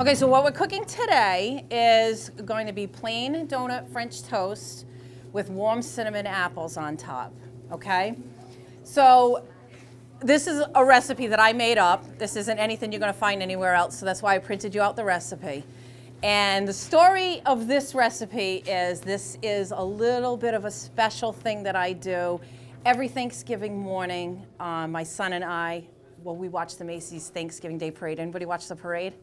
Okay, so what we're cooking today is going to be plain donut French toast with warm cinnamon apples on top, okay? So this is a recipe that I made up. This isn't anything you're gonna find anywhere else, so that's why I printed you out the recipe. And the story of this recipe is this is a little bit of a special thing that I do every Thanksgiving morning. My son and I, well, we watch the Macy's Thanksgiving Day Parade. Anybody watch the parade?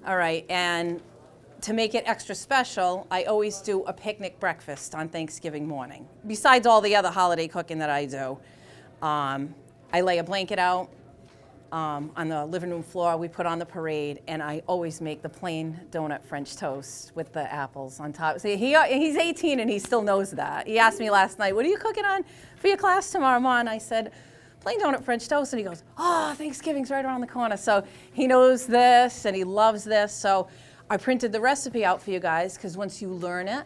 All right, and to make it extra special, I always do a picnic breakfast on Thanksgiving morning. Besides all the other holiday cooking that I do, I lay a blanket out on the living room floor. We put on the parade, and I always make the plain donut French toast with the apples on top. See, he's 18 and he still knows that. He asked me last night, "What are you cooking on for your class tomorrow, Ma?" And I said, "Plain donut French toast," and he goes, "Oh, Thanksgiving's right around the corner." So he knows this and he loves this. So I printed the recipe out for you guys because once you learn it,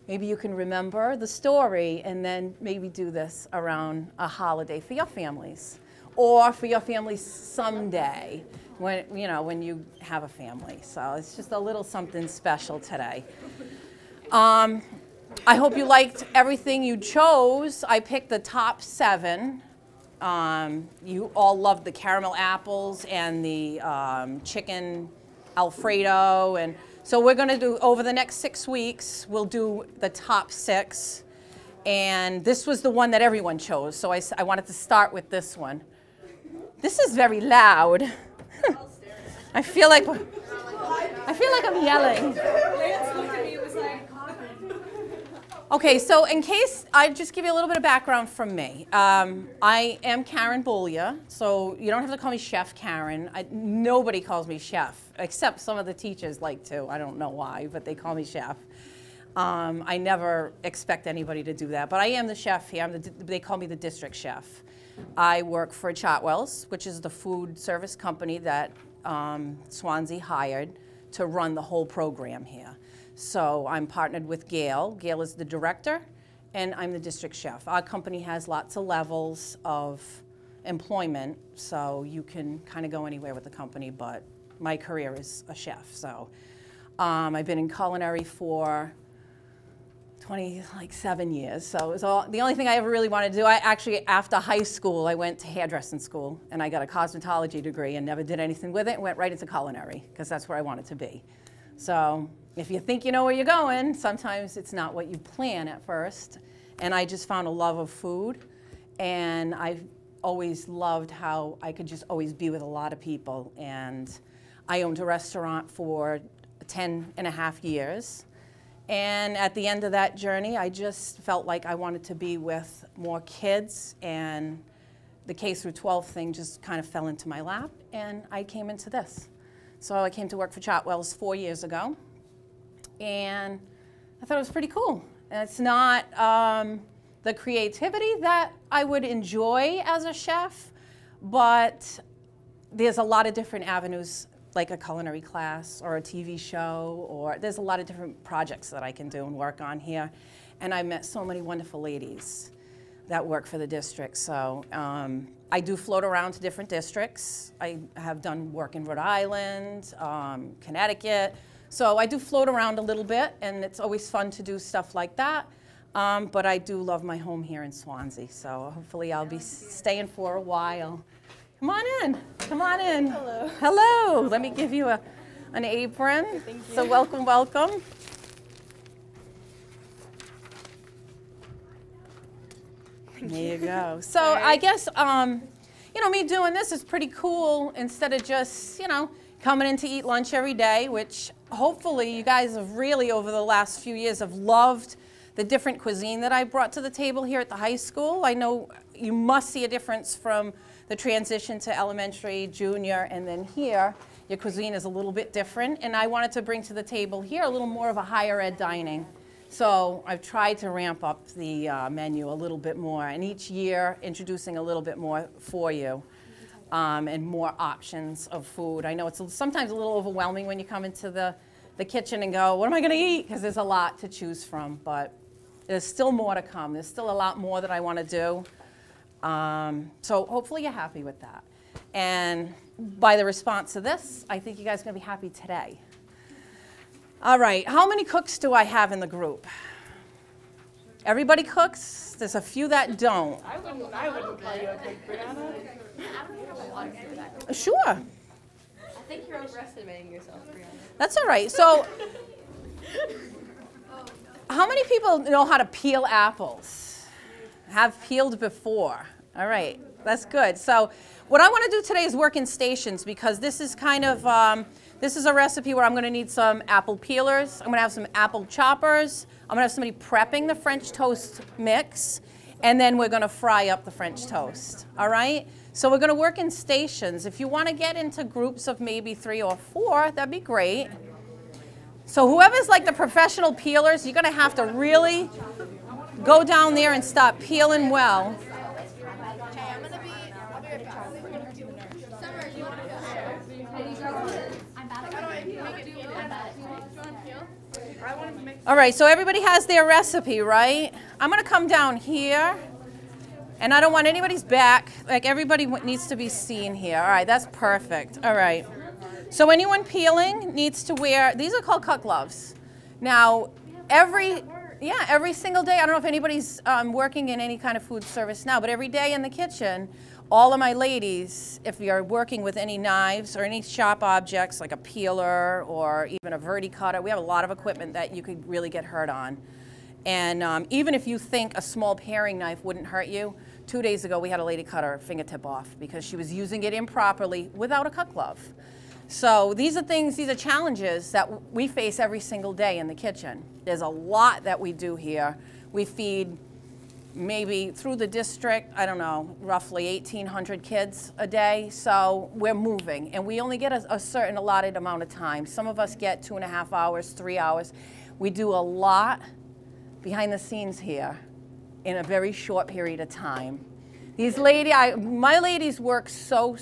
maybe you can remember the story and then maybe do this around a holiday for your families or for your family someday when, you know, when you have a family. So it's just a little something special today. I hope you liked everything you chose. I picked the top 7. You all loved the caramel apples and the chicken Alfredo, and so we're going to do, over the next 6 weeks, we'll do the top 6, and this was the one that everyone chose, so I wanted to start with this one. This is very loud. I feel like I'm yelling. Okay, so in case, I just give you a little bit of background from me. I am Karen Beaulieu, so you don't have to call me Chef Karen. Nobody calls me chef, except some of the teachers like to. I don't know why, but they call me chef. I never expect anybody to do that, but I am the chef here. They call me the district chef. I work for Chartwell's, which is the food service company that Swansea hired to run the whole program here. So I'm partnered with Gail. Gail is the director, and I'm the district chef. Our company has lots of levels of employment, so you can kind of go anywhere with the company, but my career is a chef. So I've been in culinary for 27 years. So it was the only thing I ever really wanted to do. I actually, after high school, I went to hairdressing school, and I got a cosmetology degree and never did anything with it and went right into culinary, because that's where I wanted to be. So if you think you know where you're going, sometimes it's not what you plan at first. And I just found a love of food, and I've always loved how I could just always be with a lot of people. And I owned a restaurant for 10.5 years. And at the end of that journey, I just felt like I wanted to be with more kids, and the K through 12 thing just kind of fell into my lap, and I came into this. So I came to work for Chartwell's 4 years ago, and I thought it was pretty cool. And it's not the creativity that I would enjoy as a chef, but there's a lot of different avenues, like a culinary class or a TV show, or there's a lot of different projects that I can do and work on here. And I met so many wonderful ladies that work for the district. So I do float around to different districts. I have done work in Rhode Island, Connecticut. So I do float around a little bit, and it's always fun to do stuff like that. But I do love my home here in Swansea. So hopefully I'll be staying for a while. Come on in. Come on in. Hello. Hello. Let me give you an apron. Thank you. So welcome, welcome. There you go. So I guess, you know, me doing this is pretty cool instead of just, you know, coming in to eat lunch every day, which hopefully you guys have really, over the last few years, have loved the different cuisine that I brought to the table here at the high school. I know you must see a difference from the transition to elementary, junior, and then here. Your cuisine is a little bit different, and I wanted to bring to the table here a little more of a higher ed dining. So I've tried to ramp up the menu a little bit more, and each year introducing a little bit more for you, and more options of food. I know it's sometimes a little overwhelming when you come into the kitchen and go, what am I gonna eat? Because there's a lot to choose from, but there's still more to come. There's still a lot more that I want to do. So hopefully you're happy with that. And by the response to this, I think you guys are going to be happy today. All right, how many cooks do I have in the group? Everybody cooks? There's a few that don't. I wouldn't call you a cook, Brianna. Sure. I think you're overestimating yourself, Brianna. That's all right. So, how many people know how to peel apples? Have peeled before? All right, that's good. So, what I want to do today is work in stations because this is kind of, this is a recipe where I'm going to need some apple peelers. I'm going to have some apple choppers. I'm going to have somebody prepping the French toast mix, and then we're going to fry up the French toast. All right? So we're going to work in stations. If you want to get into groups of maybe 3 or 4, that'd be great. So whoever's like the professional peelers, you're going to have to really go down there and start peeling well. All right, so everybody has their recipe, right? I'm going to come down here, and I don't want anybody's back. Like, everybody needs to be seen here. All right, that's perfect. All right. So anyone peeling needs to wear, these are called cut gloves. Now, every single day, I don't know if anybody's working in any kind of food service now, but every day in the kitchen, all of my ladies, if you're working with any knives or any sharp objects like a peeler or even a verticutter, we have a lot of equipment that you could really get hurt on. And even if you think a small paring knife wouldn't hurt you, 2 days ago we had a lady cut her fingertip off because she was using it improperly without a cut glove. So these are things, these are challenges that we face every single day in the kitchen. There's a lot that we do here. We feed maybe through the district, I don't know, roughly 1,800 kids a day. So we're moving, and we only get a certain allotted amount of time. Some of us get 2.5 hours, 3 hours. We do a lot behind the scenes here in a very short period of time. These my ladies work so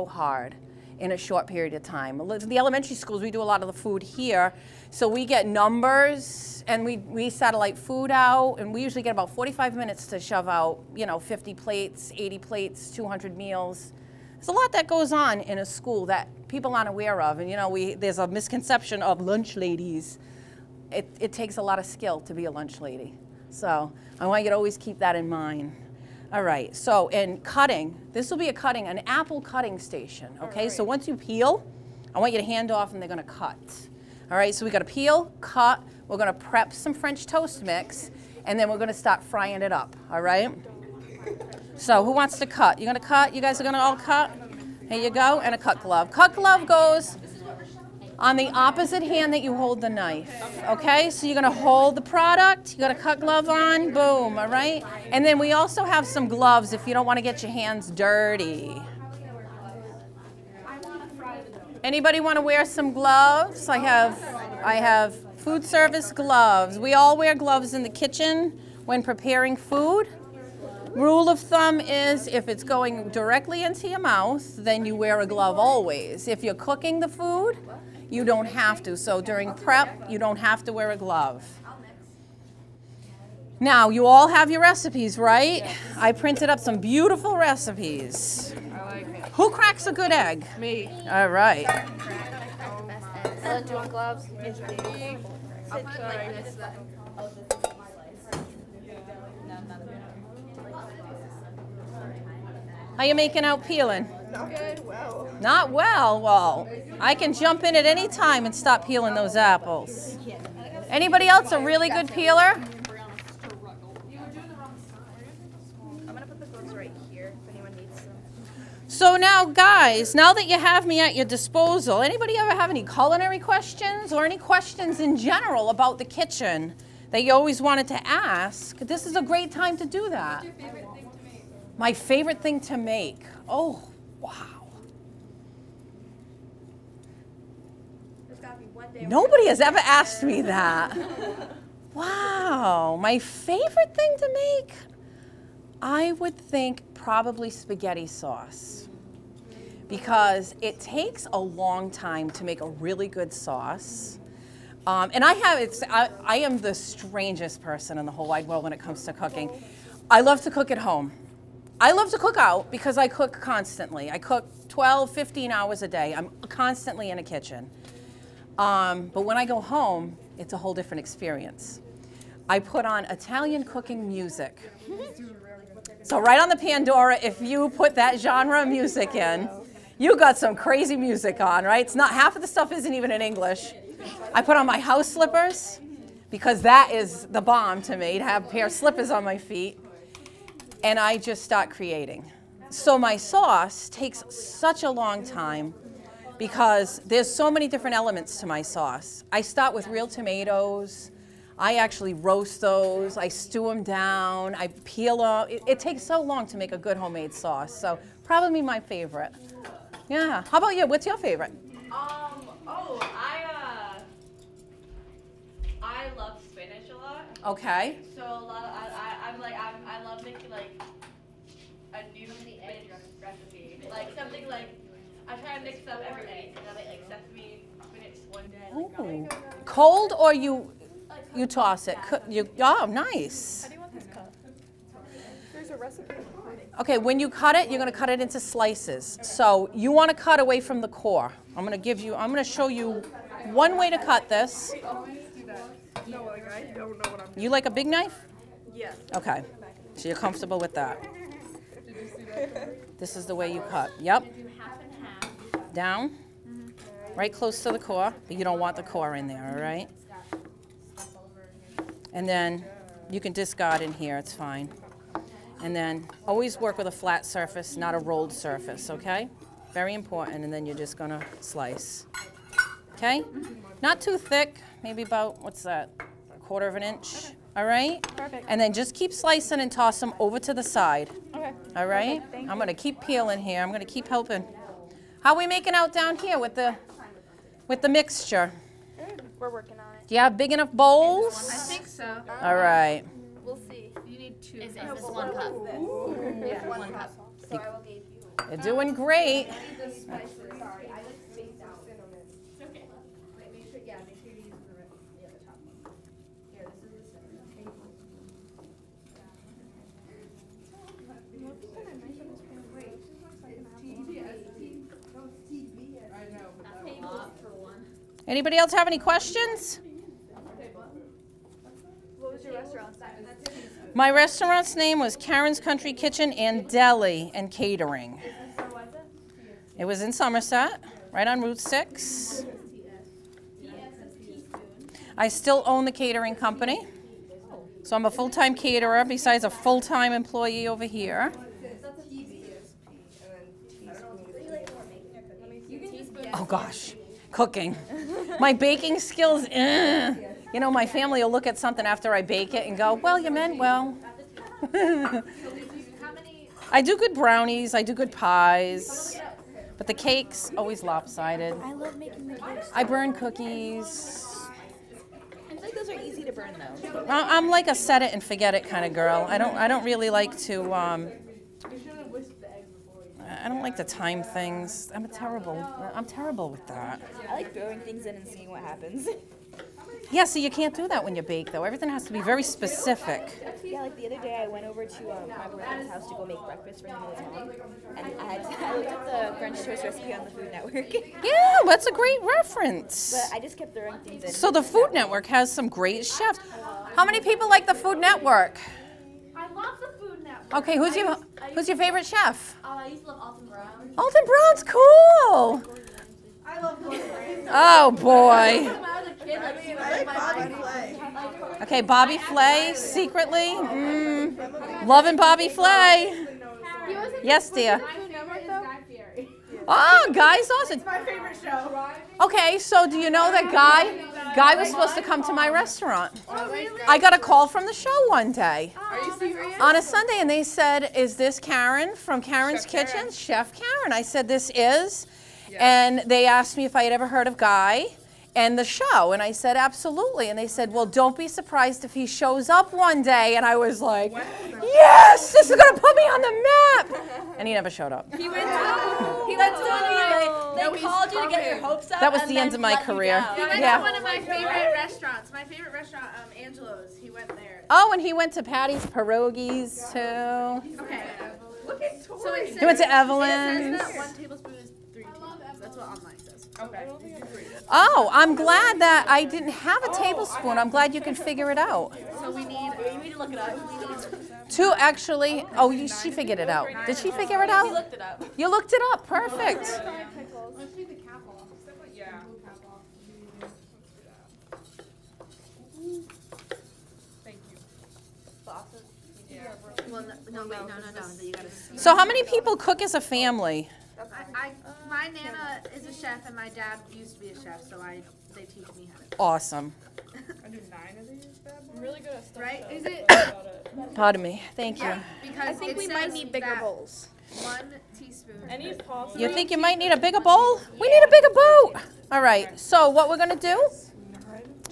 hard in a short period of time. The elementary schools, we do a lot of the food here, so we get numbers and we satellite food out, and we usually get about 45 minutes to shove out, 50 plates, 80 plates, 200 meals. There's a lot that goes on in a school that people aren't aware of, and there's a misconception of lunch ladies. It takes a lot of skill to be a lunch lady. So I want you to always keep that in mind. All right, so in cutting, this will be an apple cutting station, okay? Right. So once you peel, I want you to hand off and they're gonna cut. All right, so we gotta peel, cut, we're gonna prep some French toast mix, and then we're gonna start frying it up, all right? So who wants to cut? You gonna cut? You guys are gonna all cut? Here you go, and a cut glove. Cut glove goes on the opposite hand that you hold the knife, okay? So you're gonna hold the product, you got a cut glove on, boom, all right? And then we also have some gloves if you don't wanna get your hands dirty. Anybody wanna wear some gloves? I have food service gloves. We all wear gloves in the kitchen when preparing food. Rule of thumb is if it's going directly into your mouth, then you wear a glove always. If you're cooking the food, you don't have to. So during prep, you don't have to wear a glove. Now, you all have your recipes, right? Yes. I printed up some beautiful recipes. I like it. Who cracks a good egg? Me. All right. Do you want gloves? Yes, please. I'll put like this. How you making out peeling? Not good. Well. Not well? Well, I can jump in at any time and stop peeling those apples. Anybody else a really good peeler? I'm gonna put the gloves right here if anyone needs them. So now, guys, now that you have me at your disposal, anybody ever have any culinary questions or any questions in general about the kitchen that you always wanted to ask? This is a great time to do that. What's your favorite thing to make? My favorite thing to make? Oh, wow. Nobody has ever asked me that. Wow, my favorite thing to make? I would think probably spaghetti sauce, because it takes a long time to make a really good sauce. And I am the strangest person in the whole wide world when it comes to cooking. I love to cook at home. I love to cook out because I cook constantly. I cook 12, 15 hours a day. I'm constantly in a kitchen. But when I go home, it's a whole different experience. I put on Italian cooking music. So right on the Pandora, if you put that genre of music in, you got some crazy music on, right? It's not, half of the stuff isn't even in English. I put on my house slippers because that is the bomb to me, to have a pair of slippers on my feet. And I just start creating. So my sauce takes such a long time because there's so many different elements to my sauce. I start with real tomatoes. I actually roast those. I stew them down. I peel them. It takes so long to make a good homemade sauce. So probably my favorite. Yeah. How about you? What's your favorite? I love spinach a lot. Okay. So a lot of I love making like a new spinach recipe. Like something like I try to mix up everything. And I make like sesame spinach one day. Ooh. Cold or you toss it? Oh, nice. How do you want this cut? There's a recipe. Okay, when you cut it, you're going to cut it into slices. So you want to cut away from the core. I'm going to show you one way to cut this. No, like I don't know what I'm doing. You like a big knife? Yes. Okay, so you're comfortable with that. This is the way you cut. Yep. Down, right close to the core, but you don't want the core in there, all right? And then you can discard in here, it's fine. And then always work with a flat surface, not a rolled surface, okay? Very important, and then you're just gonna slice. Okay? Not too thick, maybe about, what's that, 1/4 of an inch? All right? Perfect. And then just keep slicing and toss them over to the side. Okay. All right? I'm gonna keep peeling here, I'm gonna keep helping. How are we making out down here with the mixture? Good. We're working on it. Do you have big enough bowls? I think so. All right. We'll see. You need two. Is this 1 cup? Yeah, 1 cup. So I will give you. You're doing great. The spices. Sorry, I like spaced out. It's okay. Wait, make sure to use the top one. Here, this is the center. Anybody else have any questions? What was your restaurant's name? My restaurant's name was Karen's Country Kitchen and Deli and Catering. It was in Somerset, right on Route 6. I still own the catering company. So I'm a full-time caterer besides a full-time employee over here. Oh gosh, cooking. My baking skills, You know, my family will look at something after I bake it and go, well, you meant well. I do good brownies, I do good pies, but the cakes, always lopsided. I love making the cakes. I burn cookies. I feel like those are easy to burn though. I'm like a set it and forget it kind of girl. I don't really like to, I don't like to time things. I'm terrible with that. I like throwing things in and seeing what happens. Yeah, see, you can't do that when you bake, though. Everything has to be very specific. Yeah, like the other day I went over to my boyfriend's house to go make breakfast for him and his mom. And I looked at the French toast recipe on the Food Network. Yeah, that's a great reference. But I just kept throwing things in. So the Food Network has some great chefs. How many people like the Food Network? I love the Food Network. Okay, who's your favorite chef? I used to love Alton Brown. Alton Brown's cool. I love Bobby Flay. Oh boy. When I was a kid, like, she was I like my Bobby idol. Flay. Okay, Bobby Flay, secretly. Loving Bobby Flay. Yes, dear. Food Network, though? Guy Fieri. Oh, Guy's awesome. My favorite show. Okay, so do you know that Guy was supposed to come to my restaurant? I got a call from the show one day Are you serious? on a Sunday, and they said, is this Karen from Karen's Chef Kitchen? Karen. Chef Karen. I said, this is. And they asked me if I had ever heard of Guy and the show, and I said, absolutely. And they said, well, don't be surprised if he shows up one day. And I was like, yes, this is going to put me on the map. And he never showed up. He went to they called you to get your hopes up. That was and the then end of my let you career. down. He went Yeah. to one of my favorite restaurants. My favorite restaurant, Angelo's. He went there. Oh, and he went to Patty's Pierogies, too. Okay. Look at Tori. So it says, You went to it says Evelyn's. that 1 tablespoon is 3 teaspoons. That's what online says. Okay. Oh, I'm glad that I didn't have a tablespoon. I'm glad you can figure it out. So we need to look it up. 2 actually. Oh, she figured it out. Did she figure it out? Looked it up. You looked it up. Perfect. Let's leave the cap off. Yeah. Thank you. Well, no, wait, no. You gotta. So how many people cook as a family? My nana is a chef, and my dad used to be a chef, so they teach me how to. Awesome. I do 9 of these bad boys. I'm really good at stuff. Right? Is it? Pardon me. Thank you. Because I think we might need bigger bowls. 1 teaspoon. Any pasta? You think you might need a bigger bowl? We need a bigger bowl. All right. So what we're gonna do?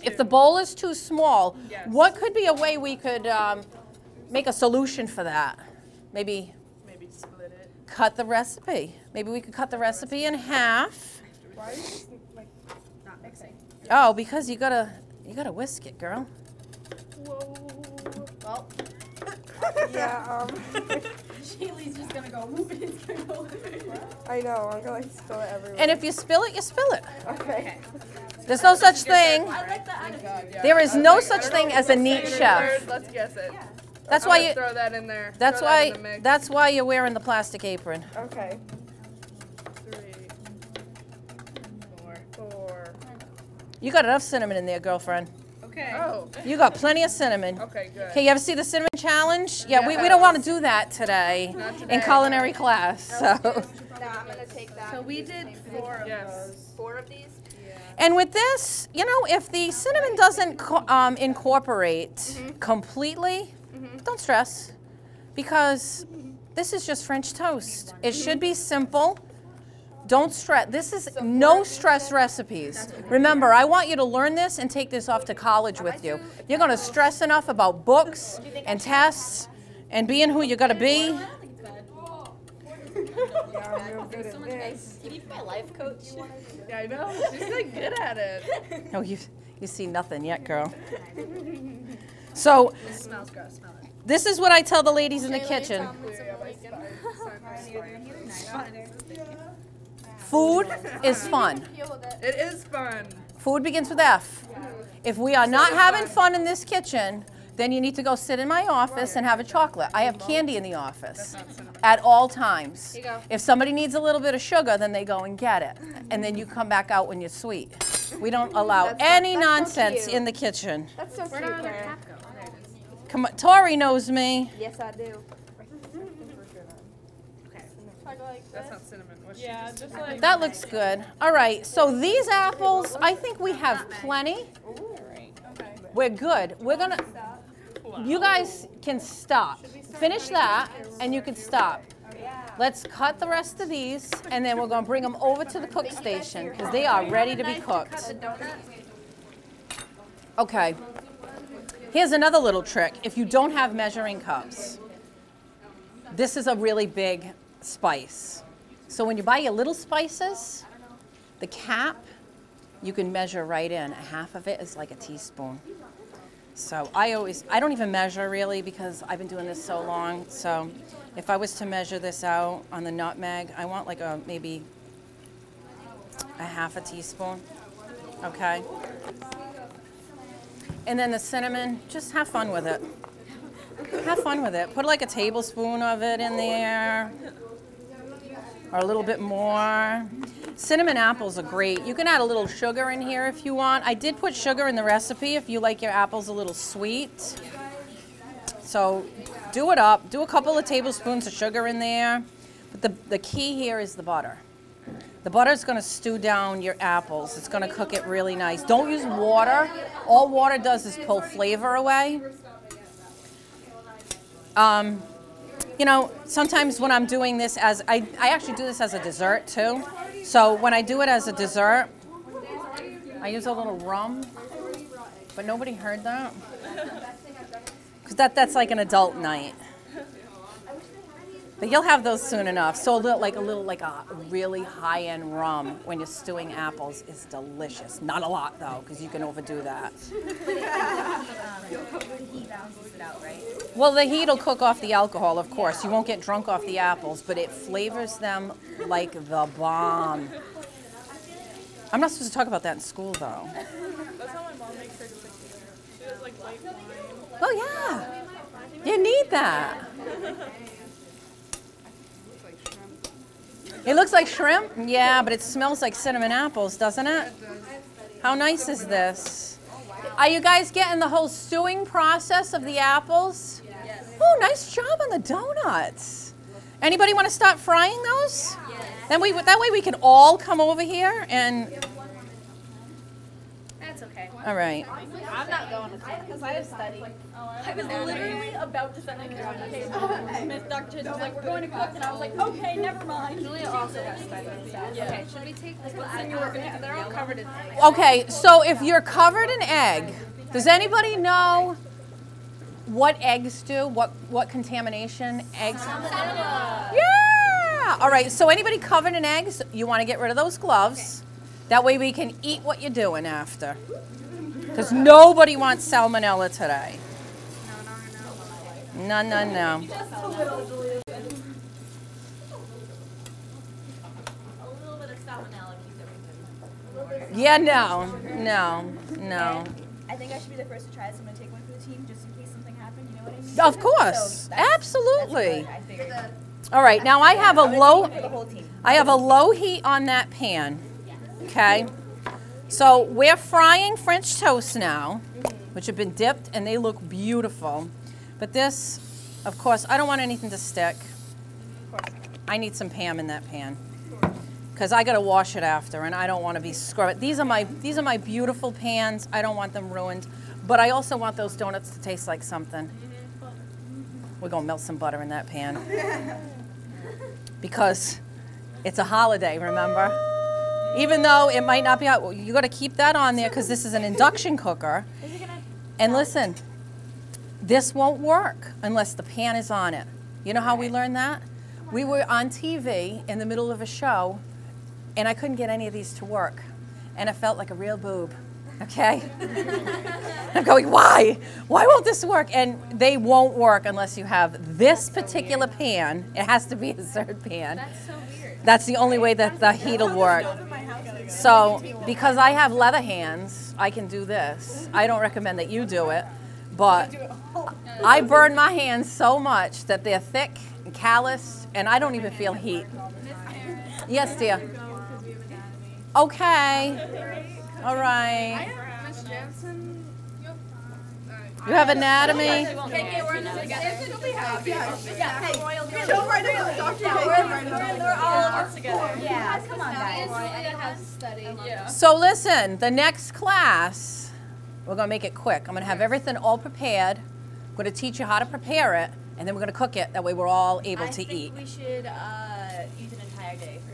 If the bowl is too small, what could be a way we could make a solution for that? Maybe split it. cut the recipe. Maybe we could cut the recipe in half. Why are you just like Not mixing. Oh, because you gotta whisk it, girl. whoa? Well, Yeah. Shaylee's just gonna go. It's gonna go. I know. I'm gonna like spill it everywhere. And if you spill it, you spill it. Okay. There's no such thing. I like the attitude. There is no such thing as a neat chef. Let's guess it. That's I'm why gonna you. throw that in there. That's Throw that why. in the mix. That's why you're wearing the plastic apron. Okay. 3, 4. You got enough cinnamon in there, girlfriend. Okay. Oh. You got plenty of cinnamon. Okay. Good. Okay, you ever see the cinnamon challenge? Yeah, we don't want to do that today Not in today. culinary class. So, Nah, I'm gonna take that. So we did 4 of Yes. those. 4 of these. and with this, you know, if the cinnamon doesn't incorporate completely, don't stress, because this is just French toast. It should be simple. Don't stress. This is no stress recipes. Remember, I want you to learn this and take this off to college with you. You're going to stress enough about books and tests and being who you're going to be. Yeah, I'm real good at this. You need my life coach. Yeah, I know. She's like good at it. Oh, you see nothing yet, girl. So This smells gross. Smell it. this is what I tell the ladies in the kitchen. Food is fun. It is fun. Food begins with F. If we are not having fun in this kitchen, then you need to go sit in my office and have a chocolate. I have candy in the office at all times. If somebody needs a little bit of sugar, then they go and get it. And then you come back out when you're sweet. We don't allow any that's so nonsense cute. in the kitchen. That's so cute, Where did our Karen. cap go? There it is. Come on, Tori knows me. Yes, I do. That's not cinnamon. What's Yeah, just like That looks good. All right, so these apples, I think we have plenty. We're good. We're gonna, you guys can stop. Finish that, and you can stop. Let's cut the rest of these, and then we're gonna bring them over to the cook station, because they are ready to be cooked. Okay. Here's another little trick. If you don't have measuring cups, this is a really big spice. So when you buy your little spices, the cap, you can measure right in. Half of it is like a teaspoon. So I don't even measure really because I've been doing this so long. So if I was to measure this out on the nutmeg, I want like maybe a half a teaspoon, okay? And then the cinnamon, just have fun with it. Have fun with it. Put like a tablespoon of it in there, or a little bit more. Cinnamon apples are great. You can add a little sugar in here if you want. I did put sugar in the recipe if you like your apples a little sweet. So do it up. Do a couple of tablespoons of sugar in there. But the key here is the butter. The butter is going to stew down your apples. It's going to cook it really nice. Don't use water. All water does is pull flavor away. You know, sometimes when I'm doing this I actually do this as a dessert too. So when I do it as a dessert, I use a little rum, but nobody heard that. Because that's like an adult night. But you'll have those soon enough. So like a really high-end rum when you're stewing apples is delicious. Not a lot though, because you can overdo that. The heat balances it out, right? Well, the heat will cook off the alcohol, of course. You won't get drunk off the apples, but it flavors them like the bomb. I'm not supposed to talk about that in school though. That's how my mom makes her tequila. She does like white wine. Oh yeah, you need that. It looks like shrimp? Yeah, but it smells like cinnamon apples, doesn't it? How nice is this? Are you guys getting the whole stewing process of the apples? Yes. Oh, nice job on the donuts. Anybody want to start frying those? Yes. That way we can all come over here and... That's okay. All right. I'm not going to school because I have study. I was literally about to send a communication. Miss Dr. was like, we're going to cook, and I was like, okay, never mind. Julia also has study. Okay, should we take like what's in your work? They're all covered in eggs. Okay, so if you're covered in egg, does anybody know what eggs do? What contamination eggs? Yeah! All right, so anybody covered in eggs, you want to get rid of those gloves. That way we can eat what you're doing after. Because nobody wants salmonella today. No. A little bit of salmonella keeps everything. Yeah, no. I think I should be the first to try this. I'm going to take one for the team just in case something happened. You know what I mean? Of course, So that's absolutely. what I figured. All right, now I have a For the whole team. I have a low heat on that pan. Okay. So we're frying French toast now, which have been dipped, and they look beautiful. But this, of course, I don't want anything to stick. I need some Pam in that pan because I got to wash it after, and I don't want to be scrubbed. These are my beautiful pans. I don't want them ruined, but I also want those donuts to taste like something. We're gonna melt some butter in that pan because it's a holiday. Remember. Even though it might not be out, you got to keep that on there because this is an induction cooker. And listen, this won't work unless the pan is on it. You know how we learned that? We were on TV in the middle of a show, and I couldn't get any of these to work. And I felt like a real boob, okay? I'm going, why? Why won't this work? And they won't work unless you have this particular pan. It has to be a third pan. That's so weird. That's the only way that the heat will work. So, because I have leather hands, I can do this. I don't recommend that you do it, but I burn my hands so much that they're thick and calloused, and I don't even feel heat. Yes, dear. Okay. All right. Miss Jansen. You have anatomy? KK, we're in this together. She'll be happy. We're all of us together. Yeah, come on, guys. Julia has study. Yeah. So listen, the next class, we're gonna make it quick. I'm gonna have everything all prepared. I'm gonna teach you how to prepare it, and then we're gonna cook it. That way we're all able to eat. We should use an entire day for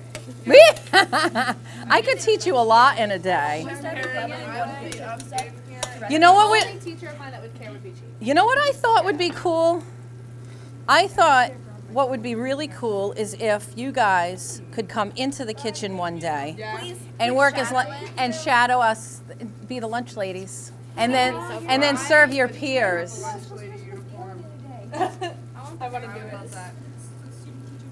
it. I could teach you a lot in a day. The You know what we, only teacher of mine that would care would be Chief. you know what I thought would be cool? I thought what would be really cool is if you guys could come into the kitchen one day and work as and shadow us, be the lunch ladies, and then serve your peers. I want to do it.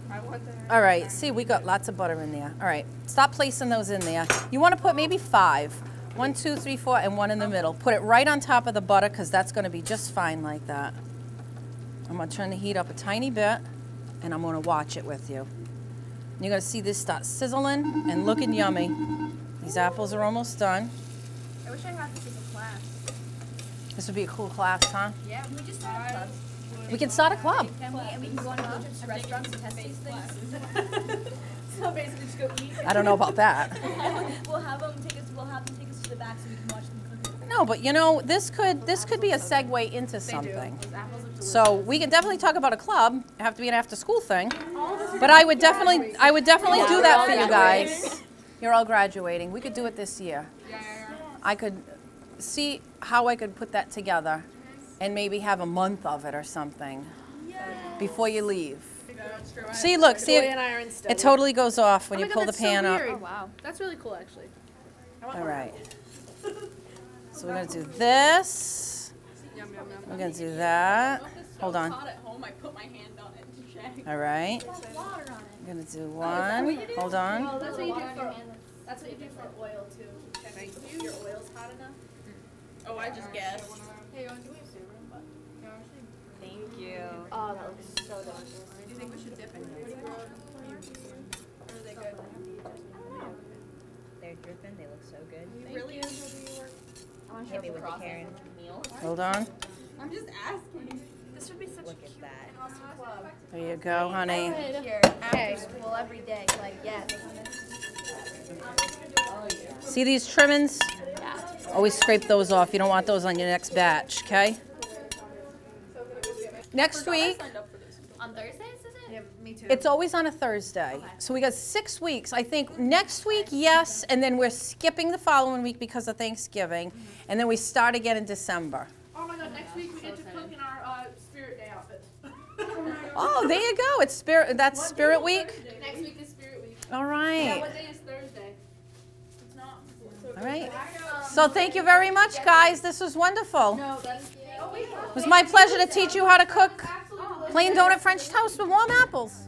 I want that. All right, see, we got lots of butter in there. All right, stop placing those in there. You want to put maybe 5. 1, 2, 3, 4, and 1 in the middle. Put it right on top of the butter because that's going to be just fine like that. I'm going to turn the heat up a tiny bit, and I'm going to watch it with you. And you're going to see this start sizzling and looking yummy. These apples are almost done. I wish I had this as a class. This would be a cool class, huh? Yeah, we just started clubs. We can start a club. Can we? And we can go on road trips to restaurants and test these things. So basically just go eat. I don't know about that. We'll have them take us to the back so we can watch them cook. No, but you know, this could be a segue into something. So we can definitely talk about a club. It have to be an after-school thing, but I would definitely do that for you guys. You're all graduating. We could do it this year. I could see how I could put that together, and maybe have a month of it or something before you leave. See, look, see, Boy and I are in study. it totally goes off when Oh you my pull God, the that's so pan up. weird. Oh wow. That's really cool, actually. All right. So we're going to do this. Yum, yum, yum. We're going to do that. Hold on. Hot at home, I put my hand on it to check. All right. I'm going to do one. Hold on. Oh, that's what you do for. That's what you do for oil too. Thank you. Your oil's hot enough. Oh, I just guessed. Hey, you want to do me a favor? But Thank you. Oh, that looks so delicious. do you think we should dip in here? Or are they good? They're dripping. They look so good. Really? Hit me with the Karen. Hold on. I'm just asking. This would be such Look at that. an awesome club. There you go, honey. Here after school every day. Like yes. See these trimmings? Always scrape those off. You don't want those on your next batch, okay? Next week, On Thursdays, is it? Yeah, me too. it's always on a Thursday. So we got 6 weeks. I think next week, yes, and then we're skipping the following week because of Thanksgiving, and then we start again in December. Oh my God! Next week we get to cook in our Spirit Day outfits. Oh, there you go. It's Spirit. That's Spirit Week. Next week is Spirit Week. All Yeah, right. what day is Thursday? It's not. All right. So thank you very much, guys. This was wonderful. No, that's. Oh wait. It was my pleasure to teach you how to cook plain donut French toast with warm apples.